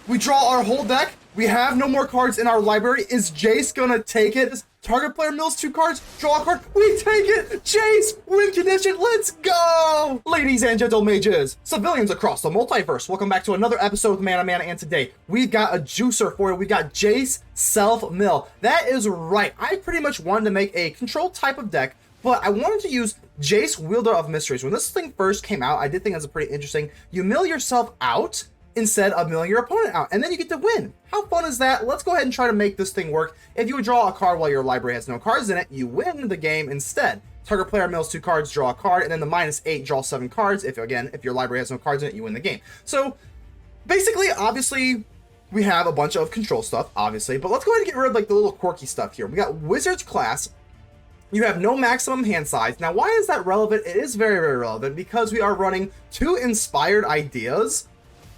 We draw our whole deck. We have no more cards in our library. Is Jace gonna take it? Target player mills 2 cards, draw a card, we take it! Jace, win condition, let's go! Ladies and gentle mages, civilians across the multiverse, welcome back to another episode of Mana Mana, and today we've got a juicer for you. We got Jace self-mill. That is right, I pretty much wanted to make a control type of deck, but I wanted to use Jace, Wielder of Mysteries. When this thing first came out, I did think it was pretty interesting. You mill yourself out instead of milling your opponent out, and then you get to win. How fun is that? Let's go ahead and try to make this thing work. If you would draw a card while your library has no cards in it, you win the game instead. Target player mills 2 cards, draw a card, and then the -8, draw 7 cards. If your library has no cards in it, you win the game. So basically, obviously, we have a bunch of control stuff, obviously, but let's go ahead and get rid of like the little quirky stuff here. We got Wizards class. You have no maximum hand size. Now, why is that relevant? It is very, very relevant because we are running 2 inspired ideas.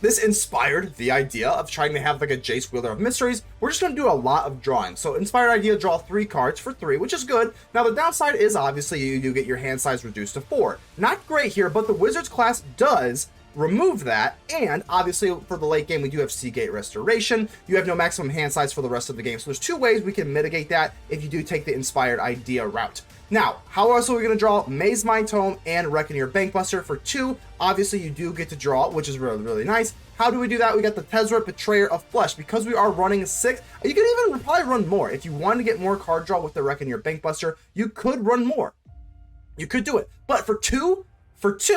This inspired the idea of trying to have like a Jace, Wielder of Mysteries. We're just going to do a lot of drawing. So inspired idea, draw 3 cards for 3, which is good. Now the downside is obviously you do get your hand size reduced to 4. Not great here, but the Wizards class does remove that, and obviously for the late game we do have Seagate Restoration. You have no maximum hand size for the rest of the game, so there's 2 ways we can mitigate that if you do take the inspired idea route. Now, how else are we going to draw? Mazemind Tome and Reckoner Bankbuster for 2. Obviously you do get to draw, which is really, really nice. How do we do that? We got the Tezzeret, Betrayer of Flesh. Because we are running 6, you can even probably run more. If you want to get more card draw with the Reckoner Bankbuster, you could run more. You could do it, but for 2,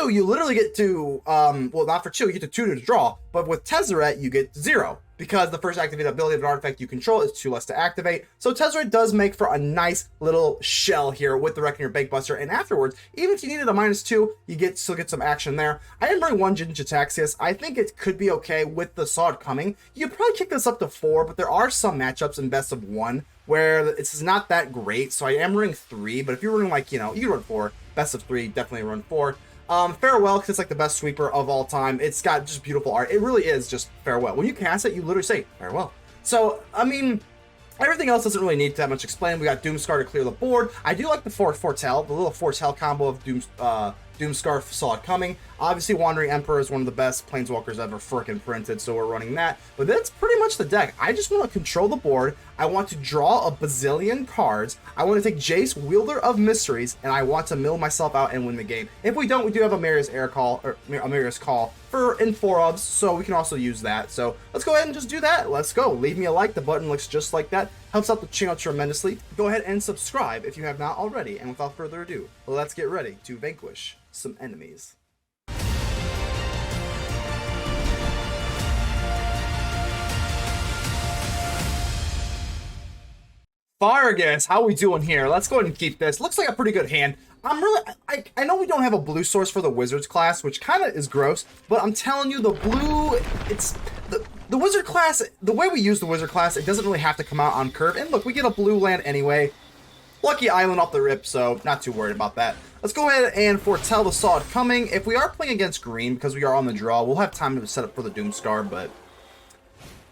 you literally get to, well, not for 2, you get to 2 to draw, but with Tezzeret, you get 0, because the first activated ability of an artifact you control is 2 less to activate. So Tezzeret does make for a nice little shell here with the Reckoner Bankbuster, and afterwards, even if you needed a -2, you still get some action there. I didn't bring 1 Jin-Gitaxias. I think it could be okay with the Sod coming. You could probably kick this up to 4, but there are some matchups in best of 1 where it's not that great, so I am running 3, but if you're running like, you can run 4, best of 3, definitely run 4. Farewell, because it's like the best sweeper of all time. It's got just beautiful art. It really is just Farewell. When you cast it, you literally say Farewell. So, I mean, everything else doesn't really need that much explaining. We got Doomskar to clear the board. I do like the Foretell, the little Foretell combo of Doomskar saw it coming. Obviously, Wandering Emperor is one of the best Planeswalkers ever frickin' printed, so we're running that. But that's pretty much the deck. I just want to control the board. I want to draw a bazillion cards. I want to take Jace, Wielder of Mysteries, and I want to mill myself out and win the game. If we don't, we do have Emeria's Call in 4-ofs, so we can also use that. So let's go ahead and just do that. Let's go. Leave me a like. The button looks just like that. Helps out the channel tremendously. Go ahead and subscribe if you have not already. And without further ado, let's get ready to vanquish some enemies. Fargus, how we doing here? Let's go ahead and keep this. Looks like a pretty good hand. I know we don't have a blue source for the Wizards class, which kind of is gross, but I'm telling you, the blue, it's the Wizard class, the way we use the Wizard class, it doesn't really have to come out on curve. And look, we get a blue land anyway. Lucky Island off the rip, so not too worried about that. Let's go ahead and foretell the Saw It Coming. If we are playing against green, because we are on the draw, we'll have time to set up for the Doomskar, but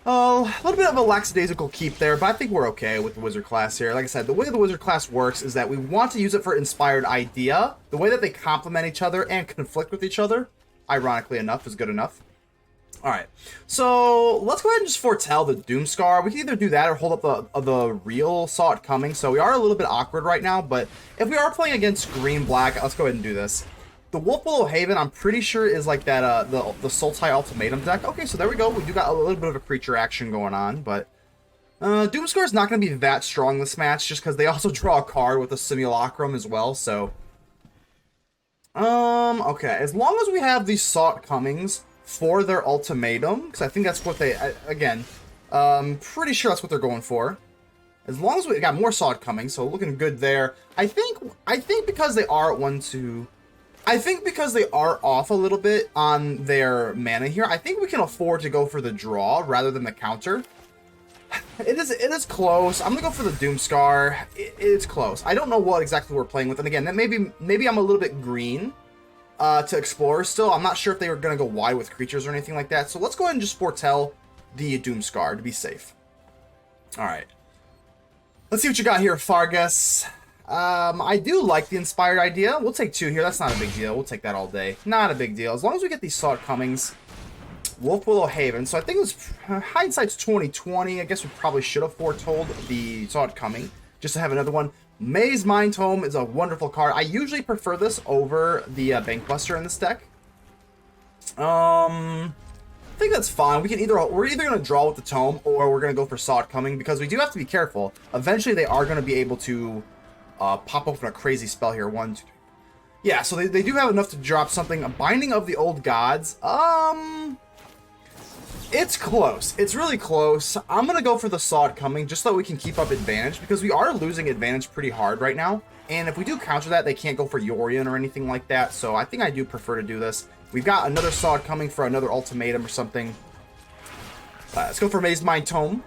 a little bit of a lackadaisical keep there, but I think we're okay with the Wizard class here. Like I said, the way the Wizard class works is that we want to use it for inspired idea. The way that they complement each other and conflict with each other, ironically enough, is good enough. Alright, so let's go ahead and just foretell the Doomskar. We can either do that or hold up the real Saw It Coming. So we are a little bit awkward right now, but if we are playing against green-black, let's go ahead and do this. The Wolf Willow Haven, I'm pretty sure, is like that, the Sultai Ultimatum deck. Okay, so there we go. We do got a little bit of a creature action going on, but Doomskar is not going to be that strong this match, just because they also draw a card with a Simulacrum as well, so okay, as long as we have these Saw It Comings for their ultimatum, because I think that's what they, again, pretty sure that's what they're going for. As long as we got more Saw It Coming, so looking good there. I think because they are at 1-2, I think because they are off a little bit on their mana here, I think we can afford to go for the draw rather than the counter. It is close. I'm gonna go for the Doomskar. It's close. I don't know what exactly we're playing with, and again, that maybe I'm a little bit green to explore still. I'm not sure if they were gonna go wide with creatures or anything like that. So let's go ahead and just foretell the Doomskar to be safe. All right. Let's see what you got here, Fargus. I do like the inspired idea. We'll take 2 here. That's not a big deal. We'll take that all day. Not a big deal. As long as we get these Saw It Comings. Wolfwillow Haven. So I think it was hindsight's 2020. I guess we probably should have foretold saw it coming, just to have another one. Mazemind Tome is a wonderful card. I usually prefer this over the Bankbuster in this deck. I think that's fine. We're either gonna draw with the Tome or we're gonna go for Saw It Coming, because we do have to be careful. Eventually they are gonna be able to pop open a crazy spell here. 1, 2, 3. Yeah, so they do have enough to drop something. A Binding of the Old Gods. It's close. It's really close. I'm going to go for the Saw It Coming just so that we can keep up advantage, because we are losing advantage pretty hard right now. And if we do counter that, they can't go for Yorion or anything like that. So I think I do prefer to do this. We've got another Saw It Coming for another ultimatum or something. Let's go for Mazemind Tome.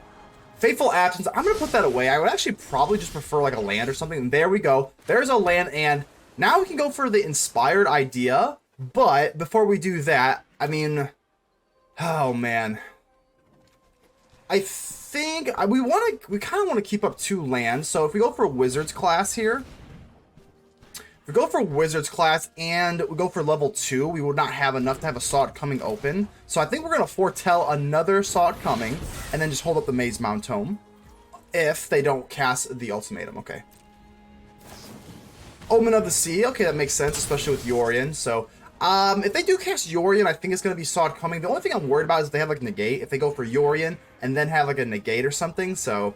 Fateful Absence. I'm going to put that away. I would actually probably just prefer like a land or something. And there we go. There's a land, and now we can go for the Inspired Idea. But before we do that, I mean... Oh man, I think we kind of want to keep up 2 lands. So if we go for Wizard's class here, if we go for Wizard's class and we go for level 2, we would not have enough to have a Saw It Coming open. So I think we're gonna foretell another Saw It Coming and then just hold up the Mazemind Tome if they don't cast the ultimatum. Okay. Omen of the Sea. Okay, that makes sense, especially with Yorion. So. If they do cast Yorion, I think it's going to be Saw It Coming. The only thing I'm worried about is if they have, like, Negate. If they go for Yorion and then have, like, a Negate or something, so...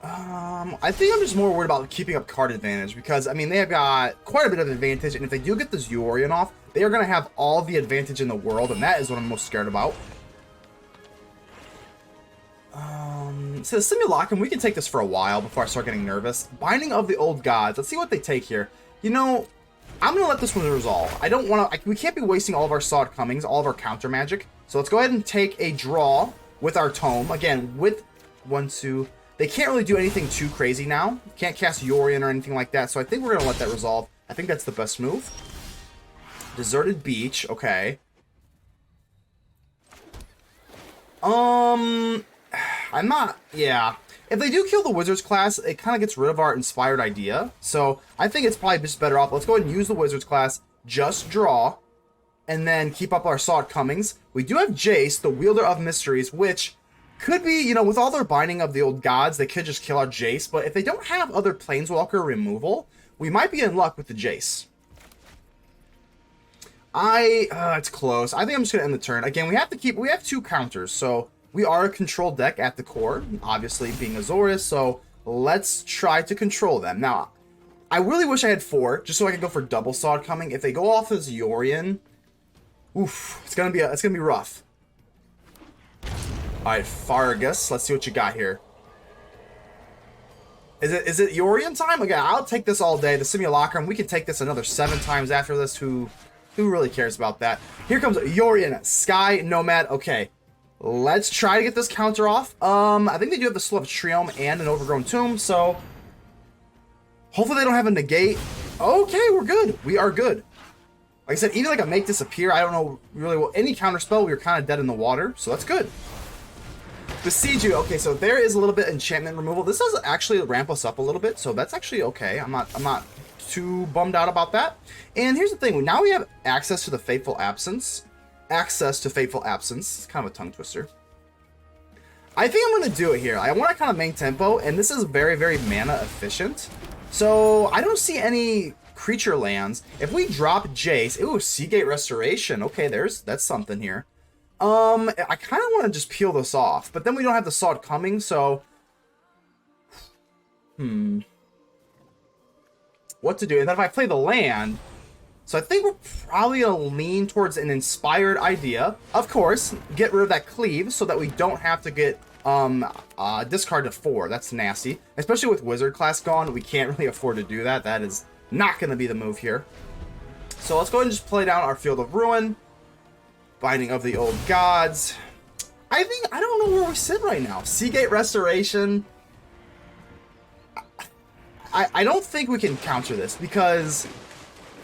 I think I'm just more worried about keeping up card advantage, because, I mean, they have got quite a bit of advantage, and if they do get this Yorion off, they are going to have all the advantage in the world, and that is what I'm most scared about. So the Simulacrum, we can take this for a while before I start getting nervous. Binding of the Old Gods. Let's see what they take here. You know... I'm going to let this one resolve. I don't want to... We can't be wasting all of our Saw It Comings, all of our counter magic. So let's go ahead and take a draw with our Tome. Again, with 1, 2... They can't really do anything too crazy now. Can't cast Yorion or anything like that. So I think we're going to let that resolve. I think that's the best move. Deserted Beach. Okay. I'm not... Yeah. If they do kill the Wizard's class, it kind of gets rid of our Inspired Idea. So I think it's probably just better off. Let's go ahead and use the Wizard's class, just draw, and then keep up our Saw It Comings. We do have Jace, the Wielder of Mysteries, which could be, you know, with all their Binding of the Old Gods, they could just kill our Jace. But if they don't have other Planeswalker removal, we might be in luck with the Jace. It's close. I think I'm just going to end the turn. Again, we have 2 counters, so... We are a controlled deck at the core, obviously being Azorius, so let's try to control them. Now, I really wish I had 4, just so I could go for double Saw It Coming. If they go off as Yorion, oof, it's gonna be rough. All right, Fargus, let's see what you got here. Is it Yorion time? Again, I'll take this all day. The Simulacrum, we can take this another 7 times after this. Who really cares about that? Here comes Yorion, Sky Nomad. Okay. Let's try to get this counter off. I think they do have the Slough Triome and an Overgrown Tomb, so... Hopefully they don't have a Negate. Okay, we're good. We are good. Like I said, even like a Make Disappear, I don't know really what... Any counter spell, we were kind of dead in the water, so that's good. Besiege You. Okay, so there is a little bit of enchantment removal. This does actually ramp us up a little bit, so that's actually okay. I'm not too bummed out about that. And here's the thing. Now we have access to the Fateful Absence. It's kind of a tongue twister. I think I'm going to do it here. I want to kind of main tempo, and this is very, very mana efficient. So I don't see any creature lands. If we drop Jace, ooh, Seagate Restoration. Okay, that's something here. I kind of want to just peel this off, but then we don't have the Saw It Coming, so... What to do? And then if I play the land... So I think we're probably going to lean towards an Inspired Idea. Of course, get rid of that Cleave so that we don't have to get discard to 4. That's nasty. Especially with Wizard class gone, we can't really afford to do that. That is not going to be the move here. So let's go ahead and just play down our Field of Ruin. Binding of the Old Gods. I don't know where we sit right now. Seagate Restoration. I don't think we can counter this because...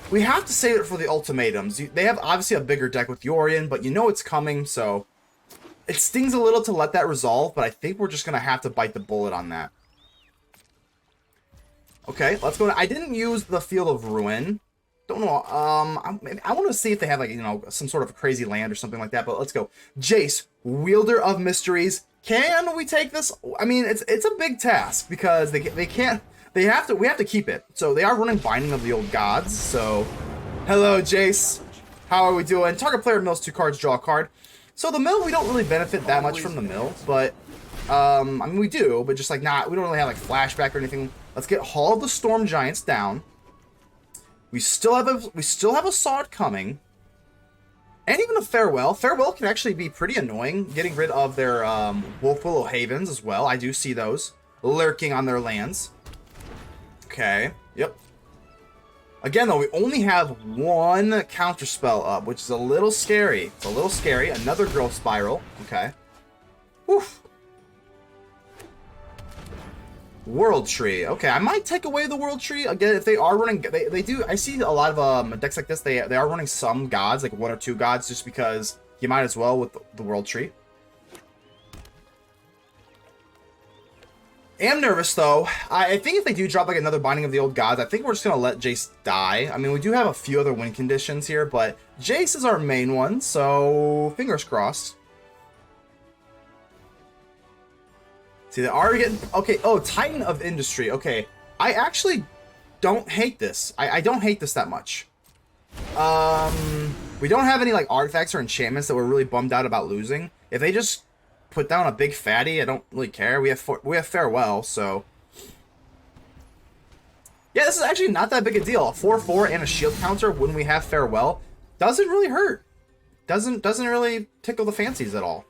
We have to save it for the ultimatums. They have obviously a bigger deck with Yorion, but you know it's coming, so... It stings a little to let that resolve, but I think we're just going to have to bite the bullet on that. Okay, let's go. I didn't use the Field of Ruin. Don't know. I want to see if they have like, you know, some sort of crazy land or something like that. But let's go. Jace, Wielder of Mysteries. Can we take this? I mean, it's a big task because they can't. We have to keep it. So they are running Binding of the Old Gods. So, hello, Jace. How are we doing? Target player mills 2 cards, draw a card. So the mill, we don't really benefit that much from the mill, but I mean we do, but just like not. We don't really have like flashback or anything. Let's get Hall of the Storm Giants down. We still have a Sod coming, and even a Farewell. Farewell can actually be pretty annoying, getting rid of their Wolf Willow Havens as well. I do see those lurking on their lands. Okay, yep. Again, though, we only have 1 counterspell up, which is a little scary. It's a little scary. Another Growth Spiral. Okay. Woof. World Tree. Okay, I might take away the World Tree. Again, if they are running... They do... I see a lot of decks like this. They are running some gods, like 1 or 2 gods, just because you might as well with the World Tree. Am nervous, though. I think if they do drop like another Binding of the Old Gods, I think we're just going to let Jace die. I mean, we do have a few other win conditions here, but Jace is our main one, so fingers crossed. See, they are getting... Okay, oh, Titan of Industry. Okay, I actually don't hate this. I don't hate this that much. We don't have any like artifacts or enchantments that we're really bummed out about losing. If they just put down a big fatty, I don't really care. We have Farewell, so... Yeah, this is actually not that big a deal. A 4/4 and a shield counter when we have Farewell doesn't really hurt. Doesn't really tickle the fancies at all.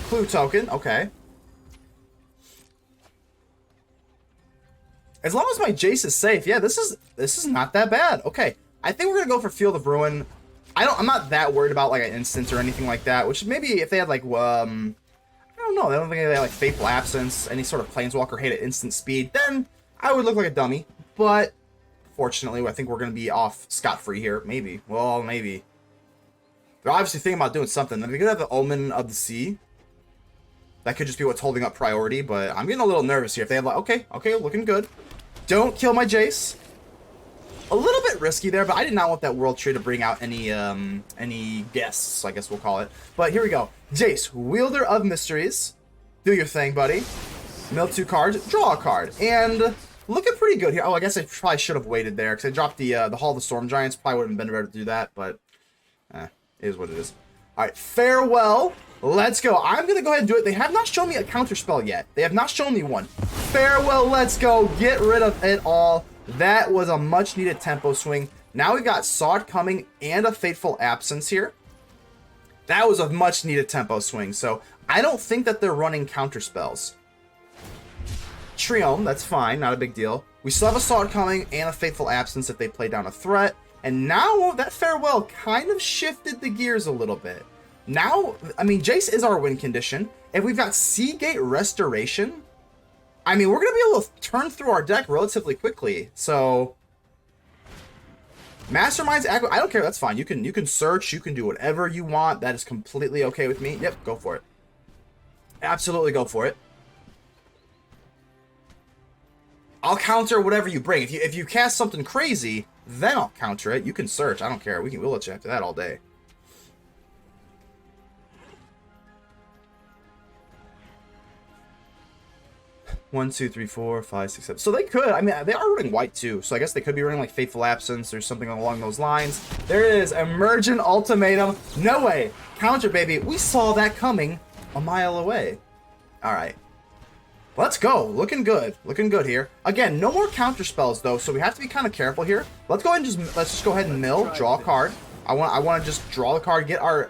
Clue token, okay. As long as my Jace is safe, yeah, this is not that bad. Okay, I think we're gonna go for Field of Ruin. I'm not that worried about like an instant or anything like that. Which maybe if they had like I don't know, I don't think they had like Fateful Absence, any sort of Planeswalker hate at instant speed, then I would look like a dummy. But fortunately, I think we're gonna be off scot-free here. Maybe. Well, maybe. They're obviously thinking about doing something. They could have the Omen of the Sea. That could just be what's holding up priority, but I'm getting a little nervous here. If they have like, okay, looking good. Don't kill my Jace. A little bit risky there, but I did not want that World Tree to bring out any guests, I guess we'll call it. But here we go. Jace, Wielder of Mysteries. Do your thing, buddy. Mill 2 cards, draw a card. And looking pretty good here. Oh, I guess I probably should have waited there, because I dropped the Hall of the Storm Giants. Probably wouldn't have been better to do that, but it is what it is. Alright, Farewell. Let's go. I'm going to go ahead and do it. They have not shown me a counterspell yet. They have not shown me one. Farewell, let's go. Get rid of it all. That was a much-needed tempo swing. Now we've got Sod coming and a Fateful Absence here. That was a much-needed tempo swing. So I don't think that they're running counterspells. Triome, that's fine. Not a big deal. We still have a Sod coming and a Fateful Absence if they play down a threat. And now that Farewell kind of shifted the gears a little bit. Now, I mean, Jace is our win condition. If we've got Seagate Restoration, I mean, we're going to be able to turn through our deck relatively quickly. So, Mastermind's aggro, I don't care. That's fine. You can search. You can do whatever you want. That is completely okay with me. Yep, go for it. Absolutely go for it. I'll counter whatever you bring. If you cast something crazy, then I'll counter it. You can search. I don't care. We'll let you after that all day. One, two, three, four, five, six, seven. So they could. I mean, they are running white too. So I guess they could be running like Fateful Absence or something along those lines. There it is. Emergent Ultimatum. No way. Counter, baby. We saw that coming a mile away. All right. Let's go. Looking good. Looking good here. Again, no more counter spells though, so we have to be kind of careful here. Let's go ahead and let's just go ahead and mill, draw a card. I want to just draw the card, get our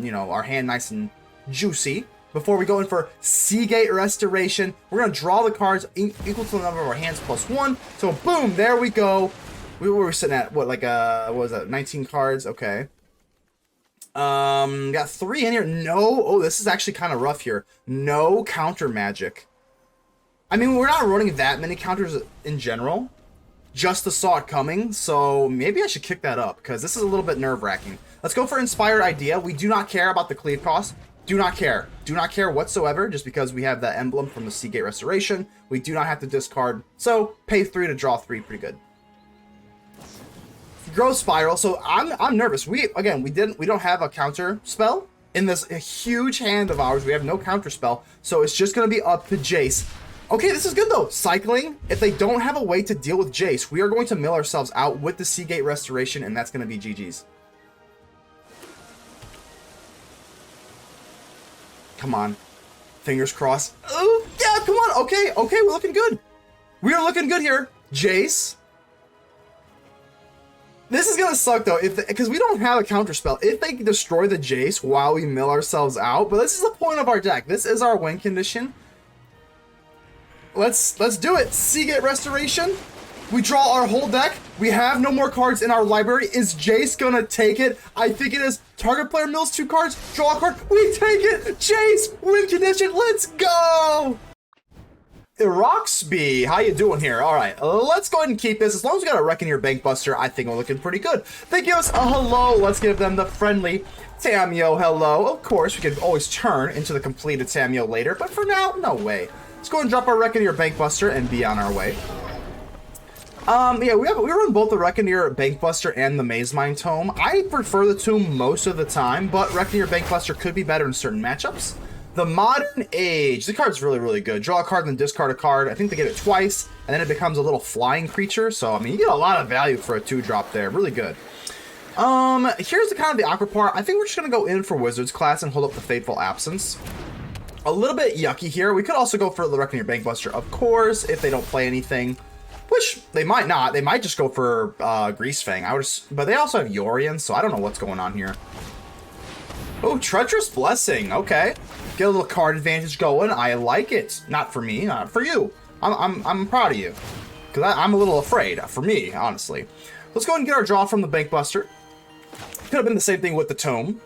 you know, our hand nice and juicy before we go in for Seagate Restoration. We're gonna draw the cards equal to the number of our hands plus 1. So boom, there we go. We were sitting at what, like what was that? 19 cards. Okay. Got 3 in here. No. Oh, this is actually kind of rough here. No counter magic. I mean, we're not running that many counters in general. Just the saw it coming, so maybe I should kick that up, because this is a little bit nerve-wracking. Let's go for Inspired Idea. We do not care about the cleave cost. Do not care. Do not care whatsoever, just because we have the emblem from the Seagate Restoration. We do not have to discard, so pay 3 to draw 3, pretty good. Growth Spiral. So I'm nervous. We don't have a counter spell in this huge hand of ours. We have no counter spell, so it's just gonna be up to Jace. Okay, this is good though. Cycling. If they don't have a way to deal with Jace, we are going to mill ourselves out with the Seagate Restoration, and that's gonna be GG's. Come on. Fingers crossed. Oh, yeah, come on. Okay, we're looking good. We are looking good here. Jace. This is gonna suck though, because we don't have a counter spell. If they destroy the Jace while we mill ourselves out, but this is the point of our deck. This is our win condition. Let's do it. Seagate Restoration. We draw our whole deck. We have no more cards in our library. Is Jace gonna take it? I think it is. Target player mills 2 cards. Draw a card. We take it. Jace, win condition. Let's go. Roxby, how you doing here? All right, let's go ahead and keep this. As long as we got a Reckoner Bankbuster, I think we're looking pretty good. They give us a hello. Let's give them the friendly Tamio hello. Of course, we could always turn into the completed Tamio later, but for now, no way. Let's go ahead and drop our Reckoner Bankbuster and be on our way. Yeah, we run both the Reckoner Bankbuster and the Mazemind Tome. I prefer the Tome most of the time, but Reckoner Bankbuster could be better in certain matchups. The Modern Age. The card's really, really good. Draw a card, then discard a card. I think they get it twice, and then it becomes a little flying creature. So, I mean, you get a lot of value for a 2-drop there. Really good. Here's the kind of the awkward part. I think we're just going to go in for Wizards class and hold up the Fateful Absence. A little bit yucky here. We could also go for the Reckoner Bankbuster, of course, if they don't play anything. Which, they might not. They might just go for Greasefang. But they also have Yorion, so I don't know what's going on here. Oh, Treacherous Blessing. Okay. Get a little card advantage going. I like it. Not for me, not for you. I'm proud of you. Because I'm a little afraid. For me, honestly. Let's go ahead and get our draw from the Bankbuster. Could have been the same thing with the Tome.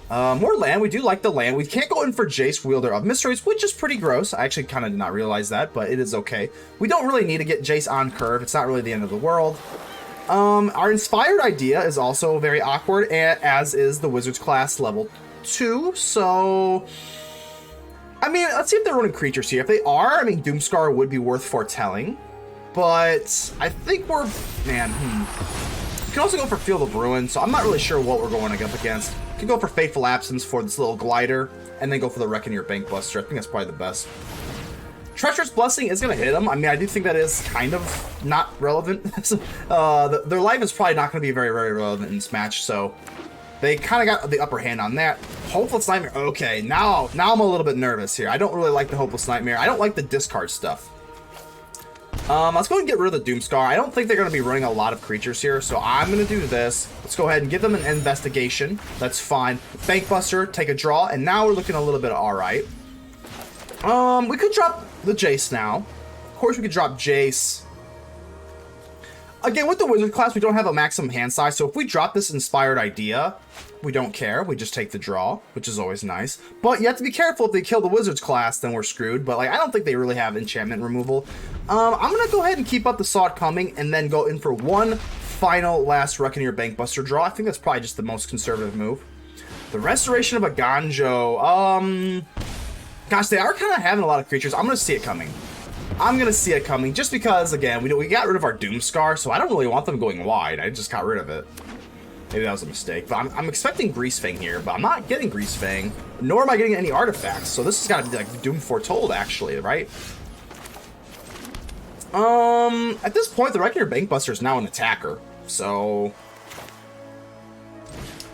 More land. We do like the land. We can't go in for Jace, Wielder of Mysteries, which is pretty gross. I actually kind of did not realize that, but it is okay. We don't really need to get Jace on curve. It's not really the end of the world. Our Inspired Idea is also very awkward, as is the Wizards class level 2, so... I mean, let's see if they're running creatures here. If they are, I mean, Doomskar would be worth foretelling, but I think we're... Man, We can also go for Field of Ruin, so I'm not really sure what we're going up against. We can go for Fateful Absence for this little glider, and then go for the Reckoner Bankbuster. I think that's probably the best. Treacherous Blessing is going to hit them. I mean, I do think that is kind of not relevant. Their life is probably not going to be very, very relevant in this match, so they kind of got the upper hand on that. Hopeless Nightmare. Okay, now I'm a little bit nervous here. I don't really like the Hopeless Nightmare. I don't like the discard stuff. Let's go ahead and get rid of the Doomskar. I don't think they're going to be running a lot of creatures here, so I'm going to do this. Let's go ahead and give them an investigation. That's fine. Bankbuster, take a draw, and now we're looking a little bit all right. We could drop the Jace now. Of course, we could drop Jace. Again, with the Wizard class, we don't have a maximum hand size, so if we drop this Inspired Idea, we don't care. We just take the draw, which is always nice. But you have to be careful. If they kill the Wizards class, then we're screwed. But like, I don't think they really have enchantment removal. I'm going to go ahead and keep up the Saw It Coming and then go in for one final last Reckoner Bankbuster draw. I think that's probably just the most conservative move. The Restoration of a Ganjo. Gosh, they are kind of having a lot of creatures. I'm going to see it coming. I'm going to see it coming just because, again, we got rid of our Doomskar, so I don't really want them going wide. I just got rid of it. Maybe that was a mistake. But I'm expecting Greasefang here, but I'm not getting Greasefang, nor am I getting any artifacts. So this has got to be like Doom Foretold, actually, right? At this point, the Reckoner Bankbuster is now an attacker. So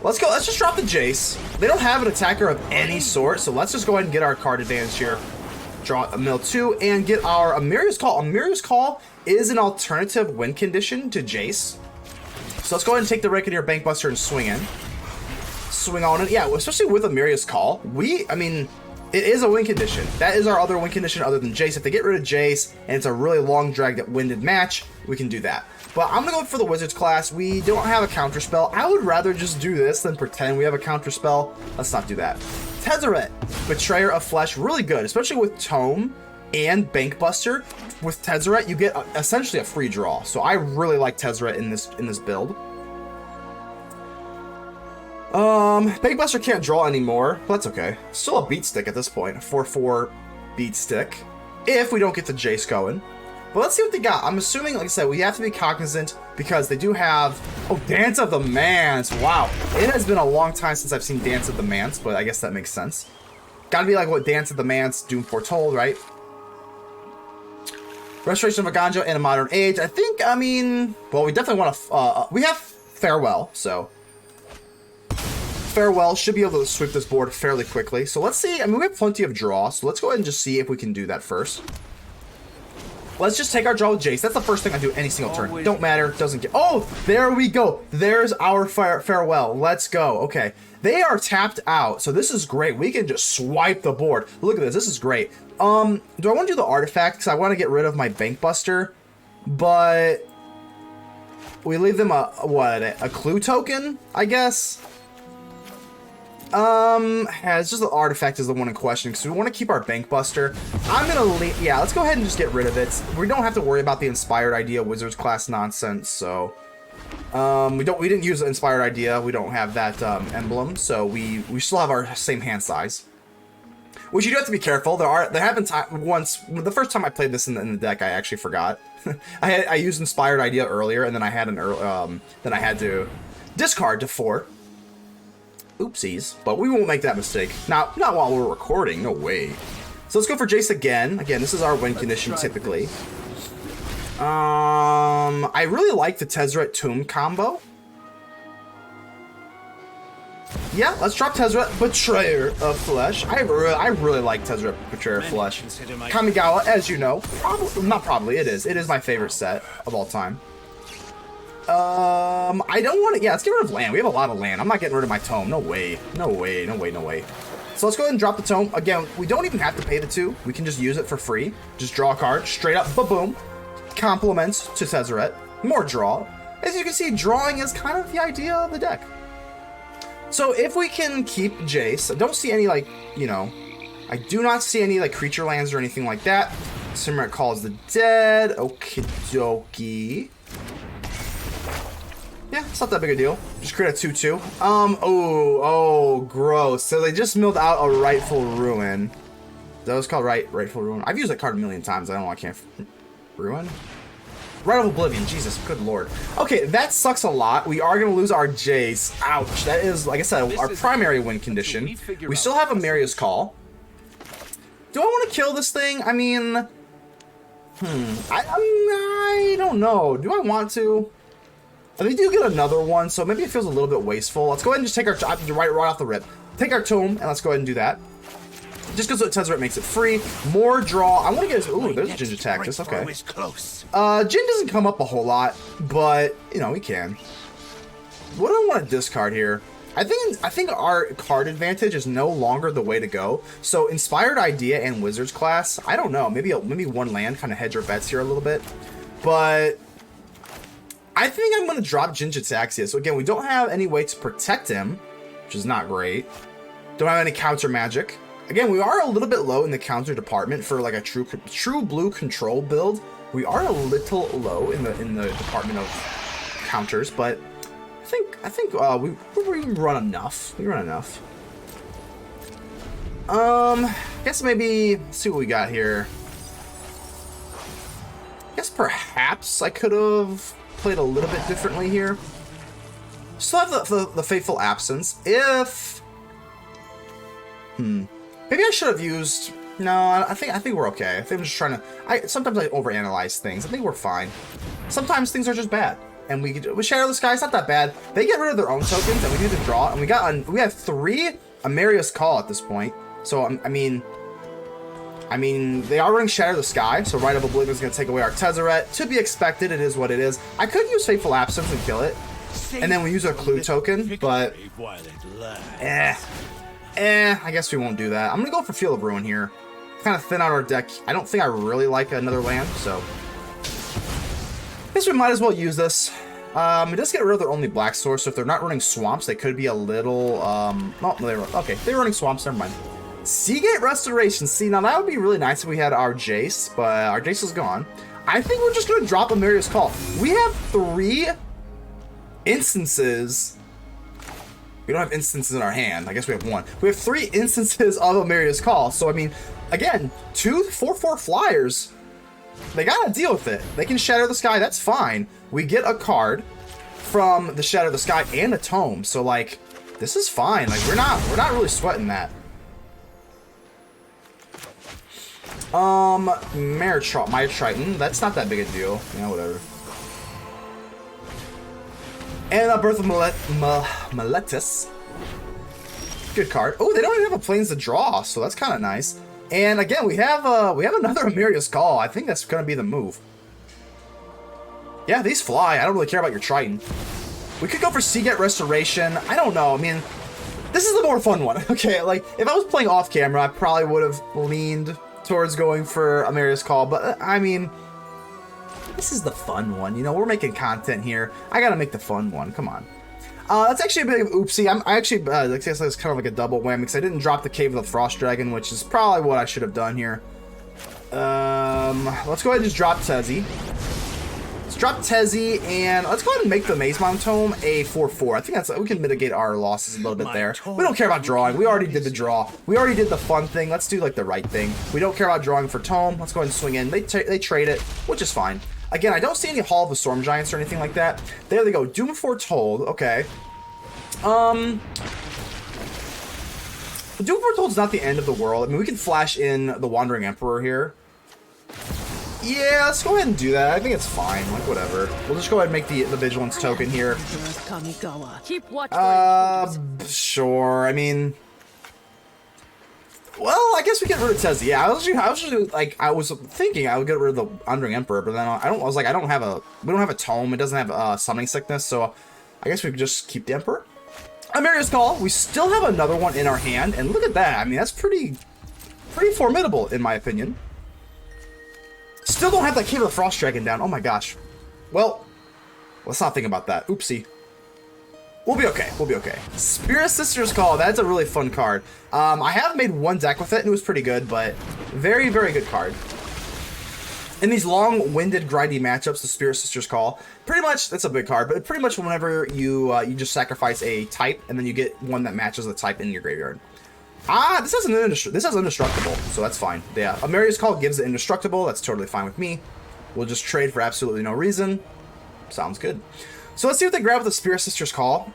let's go. Let's just drop the Jace. They don't have an attacker of any sort, so let's just go ahead and get our card advantage here. Draw a mill 2 and get our Emeria's Call. Emeria's Call is an alternative win condition to Jace. So let's go ahead and take the Reckoner Bankbuster and swing in. Swing on it. Yeah, especially with Emeria's Call. I mean, it is a win condition. That is our other win condition other than Jace. If they get rid of Jace and it's a really long winded match, we can do that. But I'm going to go for the Wizards class. We don't have a counterspell. I would rather just do this than pretend we have a counterspell. Let's not do that. Tezzeret, Betrayer of Flesh, really good, especially with Tome and Bankbuster. With Tezzeret, you get essentially a free draw. So I really like Tezzeret in this build. Bankbuster can't draw anymore, but that's okay. Still a beat stick at this point. 4/4 beat stick. If we don't get the Jace going. But let's see what they got. I'm assuming, like I said, we have to be cognizant because they do have, oh, Dance of the Mance. Wow, it has been a long time since I've seen Dance of the Mance, but I guess that makes sense. Gotta be like what Dance of the Mance, Doom Foretold, right? Restoration of a Ganjo in a modern age. I think, I mean, well, we definitely want to, we have Farewell, so Farewell should be able to sweep this board fairly quickly. So let's see. I mean, we have plenty of draw, so let's go ahead and just see if we can do that first. Let's just take our draw with Jace. That's the first thing I do any single turn. Don't matter. Doesn't get... Oh, there we go. There's our Farewell. Let's go. Okay. They are tapped out, so this is great. We can just swipe the board. Look at this. This is great. Do I want to do the artifact? Because I want to get rid of my Bankbuster, but we leave them a clue token, I guess. It's just the artifact is the one in question because we want to keep our Bankbuster. I'm gonna leave. Yeah, let's go ahead and just get rid of it. We don't have to worry about the inspired idea Wizards class nonsense. So, we didn't use the inspired idea. We don't have that emblem, so we still have our same hand size. Which you do have to be careful. There have been once the first time I played this in the deck, I actually forgot. I used inspired idea earlier, and then I had then I had to discard to 4. Oopsies, but we won't make that mistake. Not while we're recording, no way. So let's go for Jace again. Again, this is our win condition typically. I really like the Tezzeret Tome combo. Yeah, let's drop Tezzeret Betrayer of Flesh. I really like Tezzeret Betrayer of Flesh. Kamigawa, as you know, it is my favorite set of all time. I don't want to, yeah, let's get rid of land. We have a lot of land. I'm not getting rid of my tome. No way. No way, no way, no way. So let's go ahead and drop the tome. Again, we don't even have to pay the 2. We can just use it for free. Just draw a card, straight up, ba-boom. Compliments to Tezzeret. More draw. As you can see, drawing is kind of the idea of the deck. So if we can keep Jace, I don't see any, like, you know, I do not see any, like, creature lands or anything like that. Tezzeret Calls the Dead. Okie dokie. Yeah, it's not that big a deal. Just create a 2/2. Oh, gross. So they just milled out a Rightful Ruin. That was called Rightful Ruin. I've used that card a million times. I don't know why I can't. Ruin? Right of Oblivion. Jesus, good lord. Okay, that sucks a lot. We are going to lose our Jace. Ouch. That is, like I said, our primary win condition. We still have Emeria's Call. Do I want to kill this thing? I mean, I don't know. Do I want to? They do get another one, so maybe it feels a little bit wasteful. Let's go ahead and just take our right off the rip. Take our tome, and let's go ahead and do that. Just because Tezzeret makes it free. More draw. I want to get... Ooh, there's Jin-Gitaxias. Okay. Jin doesn't come up a whole lot, but, you know, he can. What do I want to discard here? I think our card advantage is no longer the way to go. So, Inspired Idea and Wizards class, I don't know. Maybe one land, kind of hedge our bets here a little bit. But I think I'm going to drop Jin-Gitaxias. So again, we don't have any way to protect him, which is not great. Don't have any counter magic. Again, we are a little bit low in the counter department for like a true blue control build. We are a little low in the department of counters, but I think we run enough. We run enough. Guess maybe let's see what we got here. Guess perhaps I could have played a little bit differently here. Still have the Fateful Absence. If maybe I should have used. No, I think we're okay. I think I'm just trying to. Sometimes I overanalyze things. I think we're fine. Sometimes things are just bad, and we Shadow the Sky. It's not that bad. They get rid of their own tokens, and we do the draw, and we have 3 Emeria's Call at this point. So I mean, they are running Shatter the Sky, so Right of Oblivion is going to take away our Tezzeret. To be expected, it is what it is. I could use Fateful Absence and kill it, and then we use our Clue token, but I guess we won't do that. I'm going to go for Field of Ruin here. Kind of thin out our deck. I don't think I really like another land, so I guess we might as well use this. It does get rid of their only black source, so if they're not running swamps, they could be a little, okay, they're running swamps, never mind. Seagate Restoration. See, now that would be really nice if we had our Jace, but our Jace is gone. I think we're just going to drop Emeria's Call. We have 3 instances. We don't have instances in our hand. I guess we have 1. We have 3 instances of Emeria's Call. So, I mean, again, 2 4/4 flyers. they gotta deal with it. They can Shatter the Sky, that's fine. We get a card from the Shatter the Sky and a Tome, so like, this is fine. Like, we're not really sweating that. My Triton, that's not that big a deal. Yeah, whatever. And a Birth of Meletis. Good card. Oh, they don't even have a Plains to draw, so that's kind of nice. And again, we have another Emeria's Call. I think that's gonna be the move. Yeah, these fly. I don't really care about your Triton. We could go for Seagate Restoration. I don't know. I mean, this is the more fun one. Okay, like if I was playing off camera, I probably would have leaned towards going for Emeria's Call, but I mean, this is the fun one. You know, we're making content here. I gotta make the fun one. Come on. That's actually a bit of oopsie. I actually, I guess it's kind of like a double whammy because I didn't drop the Cave of the Frost Dragon, which is probably what I should have done here. Let's go ahead and just drop Tezzy. Let's drop Tezzy, and let's go ahead and make the Mazemind Tome a 4/4. I think that's, we can mitigate our losses a little bit there. We don't care about drawing. We already did the draw. We already did the fun thing. Let's do like the right thing. We don't care about drawing for Tome. Let's go ahead and swing in. They trade it, which is fine. Again, I don't see any Hall of the Storm Giants or anything like that. There they go. Doom Foretold. Okay. Doom Foretold is not the end of the world. I mean, we can flash in the Wandering Emperor here. Yeah, let's go ahead and do that. I think it's fine. Like, whatever. We'll just go ahead and make the Vigilance token here. Sure. I mean, well, I guess we get rid of Tezzy. Yeah, I was thinking I would get rid of the Wandering Emperor, but then I was like, we don't have a Tome. It doesn't have Summoning Sickness, so I guess we could just keep the Emperor. Emeria's Call. We still have another one in our hand, and look at that. I mean, that's pretty formidable, in my opinion. Still don't have that Cave of the Frost Dragon down. Oh my gosh. Well, let's not think about that. Oopsie. We'll be okay. We'll be okay. Spirit Sister's Call. That's a really fun card. I have made one deck with it, and it was pretty good, but very, very good card. In these long-winded, grindy matchups, the Spirit Sister's Call, pretty much, that's a big card, but pretty much whenever you you just sacrifice a type, and then you get one that matches the type in your graveyard. This has Indestructible, so that's fine. Yeah, Emeria's Call gives it Indestructible. That's totally fine with me. We'll just trade for absolutely no reason. Sounds good. So let's see what they grab with the Spirit Sister's Call.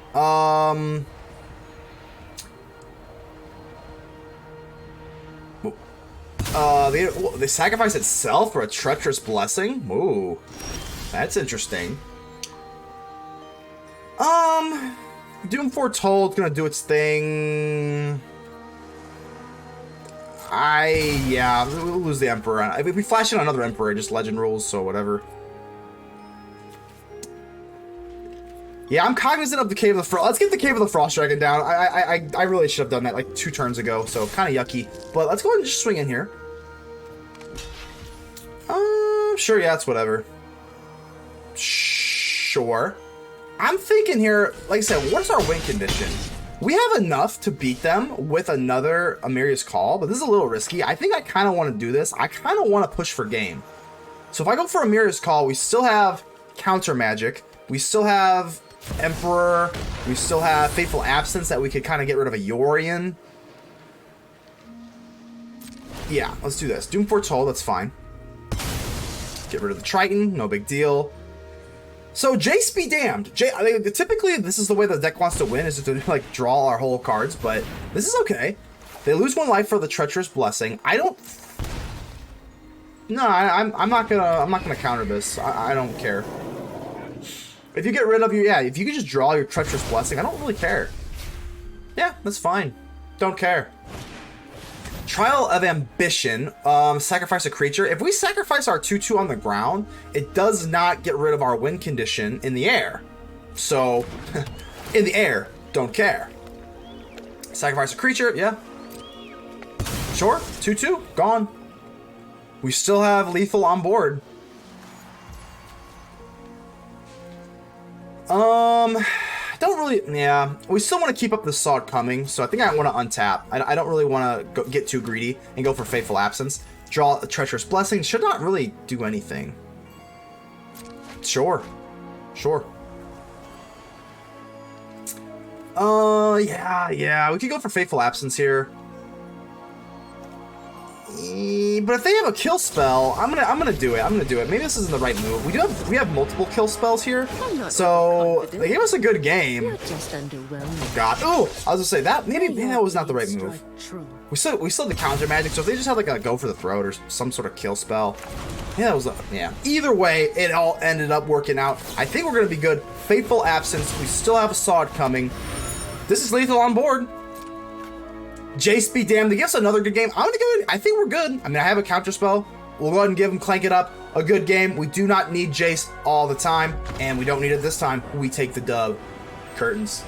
They sacrifice itself for a Treacherous Blessing? Ooh, that's interesting. Doom Foretold gonna do its thing. Yeah, we'll lose the Emperor. If we flash in another Emperor, just Legend rules, so whatever. Yeah, I'm cognizant of the Cave of the Frost. Let's get the Cave of the Frost Dragon down. I really should have done that like 2 turns ago, so kind of yucky. But let's go ahead and just swing in here. Sure, yeah, it's whatever. Sure. I'm thinking here, like I said, what's our win condition? We have enough to beat them with another Emeria's Call, but this is a little risky. I think I kind of want to do this. I kind of want to push for game. So if I go for Emeria's Call, we still have Counter Magic. We still have Emperor. We still have Fateful Absence that we could kind of get rid of a Yorion. Yeah, let's do this. Doom Foretold, that's fine. Get rid of the Triton, no big deal. So Jace be damned. I mean, typically this is the way the deck wants to win, is to like draw our whole cards, but this is okay. They lose 1 life for the Treacherous Blessing. I'm not gonna counter this. I don't care. If you get rid of if you could just draw your Treacherous Blessing, I don't really care. Yeah, that's fine. Don't care. Trial of Ambition, sacrifice a creature. If we sacrifice our 2/2 on the ground, it does not get rid of our win condition in the air. So, in the air, don't care. Sacrifice a creature, yeah. Sure, 2/2, gone. We still have lethal on board. Don't really, yeah. We still want to keep up the Saw coming, so I think I want to untap. I don't really want to get too greedy and go for Fateful Absence. Draw a Treacherous Blessing. Should not really do anything. Sure. Sure. Yeah. We could go for Fateful Absence here. But if they have a kill spell, I'm gonna do it. Maybe this isn't the right move. We have multiple kill spells here, so they gave us a good game. Oh god. Oh, I was gonna say that maybe that was not the right move. We still had the counter magic, so if they just had like a go for the throat or some sort of kill spell, yeah, that was yeah. Either way, it all ended up working out. I think we're gonna be good. Fateful Absence. We still have a Sod coming. This is lethal on board. Jace be damned. They give us another good game. I'm gonna go. I think we're good. I mean, I have a counter spell. We'll go ahead and give him Clank It Up. A good game. We do not need Jace all the time, and we don't need it this time. We take the dub. Curtains.